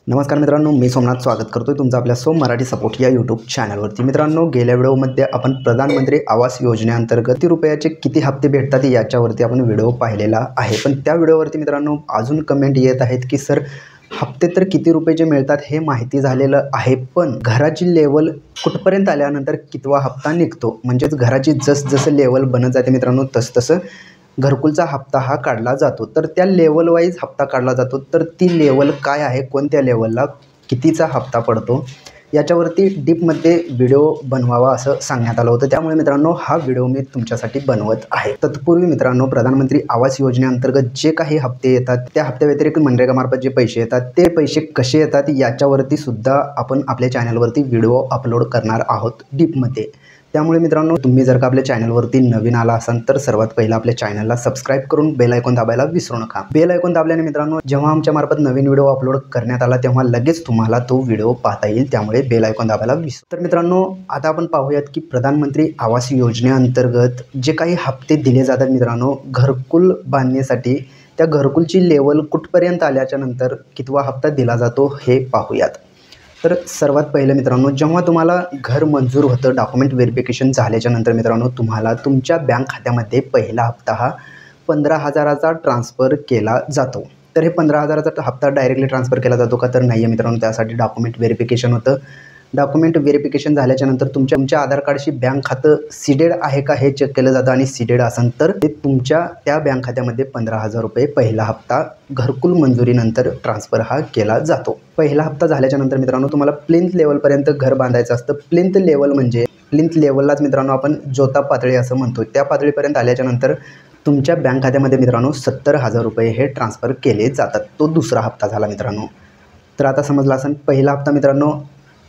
नमस्कार मित्रांनो, मी सोमनाथ स्वागत करतोय तुमचं आपल्या सोम मराठी सपोर्ट या यूट्यूब चॅनलवरती। मित्रांनो, गेल्या व्हिडिओमध्ये आपण प्रधानमंत्री आवास योजनेअंतर्गत किती रुपयाचे किती हप्ते भेटतात याच्यावरती आपण व्हिडिओ पाहिलेला आहे। पण त्या व्हिडिओवरती मित्रांनो अजून कमेंट येत आहेत की सर हप्ते तर किती रुपयाचे मिळतात हे माहिती झालेलं आहे, पण घराची लेवल कुठपर्यंत आल्यानंतर कितवा हप्ता निघतो, म्हणजेच घराची जसं लेवल बनत जाते मित्रांनो तसं घरकुलचा हप्ता हा काढला जातो। तर त्या लेवल वाईज हप्ता काढला जातो। तर ती लेवल काय आहे, कोणत्या लेवलला कितीचा हप्ता पडतो याच्यावरती डीपमध्ये व्हिडिओ बनवावा असं सांगण्यात आलं होतं। त्यामुळे मित्रांनो हा व्हिडिओ मी तुमच्यासाठी बनवत आहे। तत्पूर्वी मित्रांनो, प्रधानमंत्री आवास योजनेअंतर्गत जे काही हप्ते येतात त्या हप्त्या व्यतिरिक्त मनरेगामार्फत जे पैसे येतात ते पैसे कसे येतात याच्यावरती सुद्धा आपण आपल्या चॅनलवरती व्हिडिओ अपलोड करणार आहोत डीपमध्ये। त्यामुळे मित्रांनो, तुम्ही जर का आपल्या चॅनलवरती नवीन आला असाल तर सर्वात पहिला आपल्या चॅनलला सबस्क्राइब करून बेल आयकॉन दाबायला विसरू नका। बेल आयकॉन दाबल्याने मित्रांनो जेव्हा आमच्या मार्फत नवीन व्हिडिओ अपलोड करण्यात आला तेव्हा लगेच तुम्हाला तो व्हिडिओ पाहता येईल, त्यामुळे बेल आयकॉन दाबायला विसरू। तर मित्रांनो, आता आपण पाहूयात की प्रधानमंत्री आवास योजनेअंतर्गत जे काही हप्ते दिले जातात मित्रांनो घरकुल बांधण्यासाठी, त्या घरकुलची लेवल कुठपर्यंत आल्याच्या नंतर कितवा हप्ता दिला जातो हे पाहूयात। तर सर्वात पहिलं मित्रांनो, जेव्हा तुम्हाला घर मंजूर होतं, डॉक्युमेंट व्हेरिफिकेशन झाल्याच्या नंतर मित्रांनो तुम्हाला तुमच्या बँक खात्यामध्ये पहिला हप्ता हा 15,000चा ट्रान्सफर केला जातो। तर हे 15,000चा हप्ता डायरेक्टली ट्रान्सफर केला जातो का, तर नाही आहे मित्रांनो, त्यासाठी डॉक्युमेंट व्हेरिफिकेशन होतं। डॉक्युमेंट व्हेरिफिकेशन झाल्याच्या नंतर तुमच्या आधार कार्डशी बँक खातं सीडेड आहे का हे चेक केलं जातं, आणि सीडेड असेल तर ते तुमच्या त्या बँक खात्यामध्ये 15,000 रुपये पहिला हप्ता घरकुल मंजुरीनंतर ट्रान्सफर हा केला जातो। पहिला हप्ता झाल्याच्या नंतर मित्रांनो तुम्हाला प्लिंथ लेवलपर्यंत घर बांधायचं असतं। प्लिंथ लेवल म्हणजे प्लिंथ लेवललाच मित्रांनो आपण जोता पातळी असं म्हणतो। त्या पातळीपर्यंत आल्याच्या नंतर तुमच्या बँक खात्यामध्ये मित्रांनो 70,000 रुपये हे ट्रान्सफर केले जातात। तो दुसरा हप्ता झाला मित्रांनो। तर आता समजला असेल, पहिला हप्ता मित्रांनो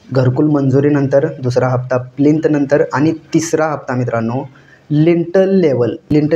घरकुल मंजुरीनंतर, दुसरा हप्ता प्लिंथ नंतर, आणि तिसरा हप्ता मित्रांनो लिंटल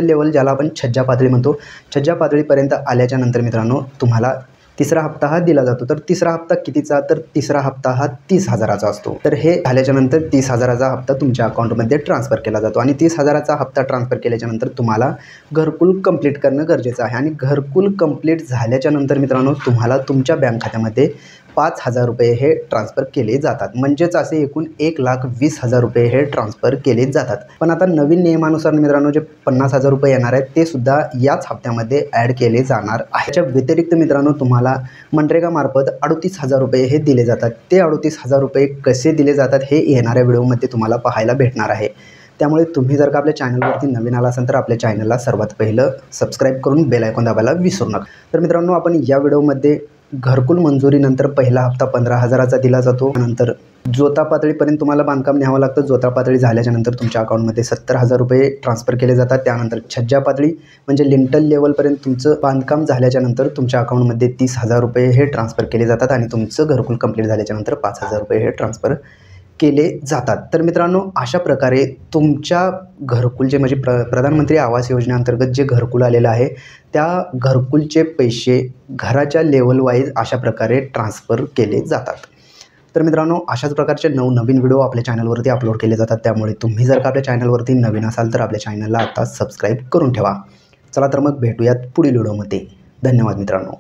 लेवल ज्याला आपण छज्जा पातळी म्हणतो, छज्जा पातळीपर्यंत आल्याच्या नंतर मित्रांनो तुम्हाला तिसरा हप्ता हा दिला जातो। तर तिसरा हप्ता कितीचा, तर तिसरा हप्ता हा 30,000चा असतो। तर हे झाल्याच्या नंतर 30,000चा हप्ता तुमच्या अकाउंटमध्ये ट्रान्सफर केला जातो, आणि 30,000चा हप्ता ट्रान्सफर केल्याच्या नंतर तुम्हाला घरकुल कंप्लीट करणं गरजेचं आहे। आणि घरकुल कंप्लीट झाल्याच्या नंतर मित्रांनो तुम्हाला तुमच्या बँक खात्यामध्ये 5,000 रुपये हे ट्रान्सफर केले जातात। म्हणजेच असे एकूण 1,20,000 रुपये हे ट्रान्सफर केले जातात। पण आता नवीन नियमानुसार मित्रांनो जे 50,000 रुपये येणार आहेत ते सुद्धा याच हप्त्यामध्ये ॲड केले जाणार आहे। याच्या व्यतिरिक्त मित्रांनो तुम्हाला मनरेगामार्फत 38,000 रुपये हे दिले जातात। ते 38,000 रुपये कसे दिले जातात हे येणाऱ्या व्हिडिओमध्ये तुम्हाला पाहायला भेटणार आहे। त्यामुळे तुम्ही जर का आपल्या चॅनलवरती नवीन आला असाल तर आपल्या चॅनलला सर्वात पहिलं सबस्क्राईब करून बेल आयकॉन दाबायला विसरू नका। तर मित्रांनो, आपण या व्हिडिओमध्ये घरकुल मंजुरीनंतर पहिला हप्ता 15,000चा दिला जातो। नंतर जोता पातळीपर्यंत तुम्हाला बांधकाम न्यावं लागतं। जोता पातळी झाल्याच्या नंतर तुमच्या अकाउंटमध्ये 70,000 रुपये ट्रान्सफर केले जातात। त्यानंतर छज्जा पातळी म्हणजे लिंटल लेवलपर्यंत तुमचं बांधकाम झाल्याच्या नंतर तुमच्या अकाउंटमध्ये 30,000 रुपये हे ट्रान्सफर केले जातात, आणि तुमचं घरकुल कंप्लीट झाल्याच्या नंतर 5,000 रुपये हे ट्रान्सफर केले जातात। तर मित्रांनो, अशा प्रकारे तुमच्या घरकुलचे म्हणजे प्रधानमंत्री आवास योजनेअंतर्गत जे घरकुल आलेलं आहे त्या घरकुलचे पैसे घराच्या लेवल वाईज अशा प्रकारे ट्रान्सफर केले जातात। तर मित्रांनो, अशाच प्रकारचे नवीन व्हिडिओ आपल्या चॅनलवरती अपलोड केले जातात। त्यामुळे तुम्ही जर का आपल्या चॅनलवरती नवीन असाल तर आपल्या चॅनलला आता सबस्क्राईब करून ठेवा। चला तर मग भेटूयात पुढील व्हिडिओमध्ये। धन्यवाद मित्रांनो।